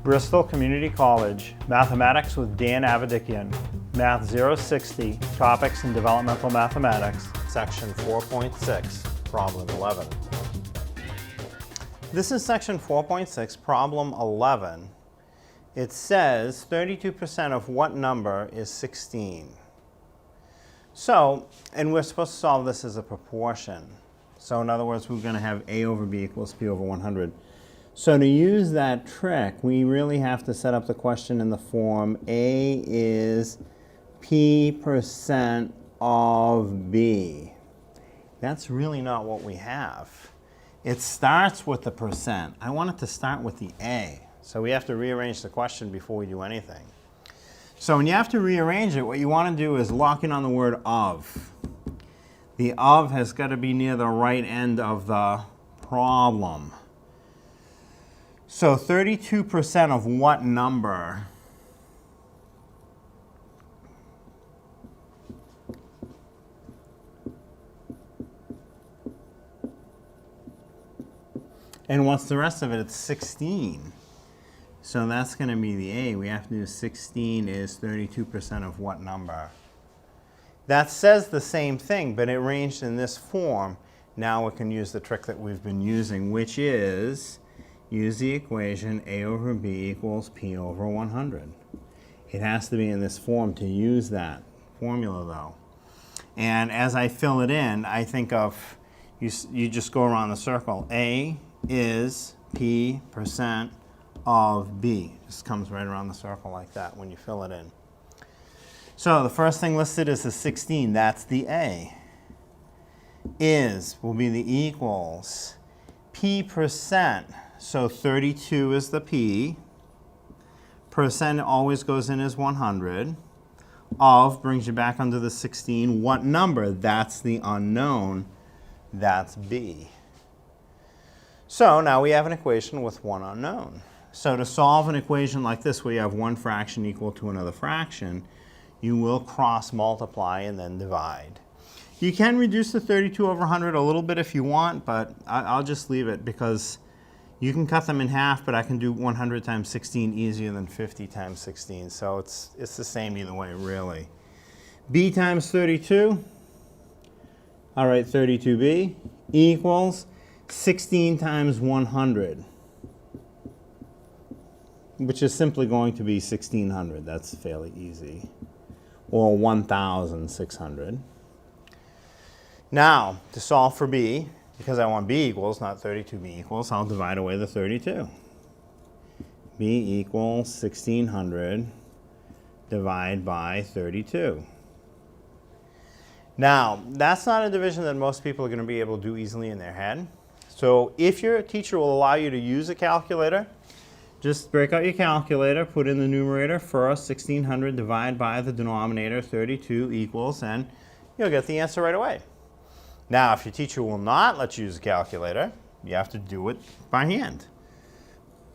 Bristol Community College, Mathematics with Dan Avedikian, Math 060, Topics in Developmental Mathematics, Section 4.6, Problem 11. This is Section 4.6, Problem 11. It says 32% of what number is 16? So, and we're supposed to solve this as a proportion. So in other words, we're going to have A over B equals P over 100. So to use that trick, we really have to set up the question in the form A is P% of B. That's really not what we have. It starts with the percent. I want it to start with the A. So we have to rearrange the question before we do anything. So when you have to rearrange it, what you want to do is lock in on the word of. The of has got to be near the right end of the problem. So 32% of what number? And what's the rest of it? It's 16. So that's going to be the A. We have to do 16 is 32% of what number? That says the same thing, but arranged in this form. Now we can use the trick that we've been using, which is use the equation A over B equals P over 100. It has to be in this form to use that formula, though. And as I fill it in, I think of, you just go around the circle. A is P% of B. Just comes right around the circle like that when you fill it in. So the first thing listed is the 16. That's the A. Is will be the equals P%. So 32 is the P. Percent always goes in as 100. Of brings you back under the 16. What number? That's the unknown. That's B. So now we have an equation with one unknown. So to solve an equation like this where you have one fraction equal to another fraction, you will cross multiply and then divide. You can reduce the 32 over 100 a little bit if you want, but I'll just leave it because you can cut them in half, but I can do 100 times 16 easier than 50 times 16. So it's the same either way, really. B times 32, all right, 32B equals 16 times 100, which is simply going to be 1600. That's fairly easy. Or 1,600. Now, to solve for B, because I want B equals, not 32B equals, I'll divide away the 32. B equals 1600 divided by 32. Now, that's not a division that most people are going to be able to do easily in their head. So if your teacher will allow you to use a calculator, just break out your calculator, put in the numerator first, 1600 divided by the denominator, 32 equals, and you'll get the answer right away. Now, if your teacher will not let you use a calculator, you have to do it by hand.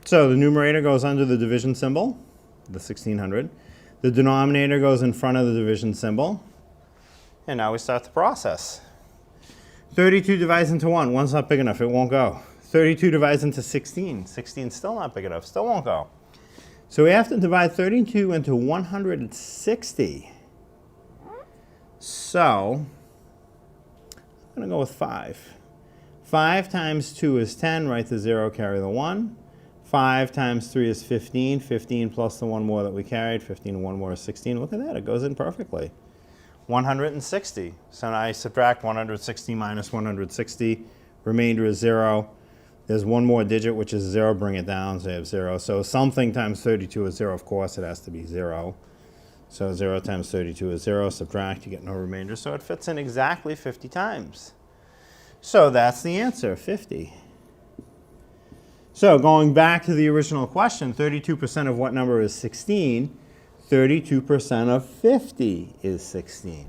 So the numerator goes under the division symbol, the 1600. The denominator goes in front of the division symbol. And now we start the process. 32 divides into 1. 1's not big enough. It won't go. 32 divides into 16. 16 is still not big enough. Still won't go. So we have to divide 32 into 160. So I'm going to go with 5. 5 times 2 is 10. Write the 0, carry the 1. 5 times 3 is 15. 15 plus the 1 more that we carried. 15 and 1 more is 16. Look at that. It goes in perfectly. 160. So now I subtract 160 minus 160. Remainder is 0. There's one more digit, which is 0. Bring it down, so you have 0. So something times 32 is 0. Of course, it has to be 0. So 0 times 32 is 0. Subtract, you get no remainder. So it fits in exactly 50 times. So that's the answer, 50. So going back to the original question, 32% of what number is 16? 32% of 50 is 16.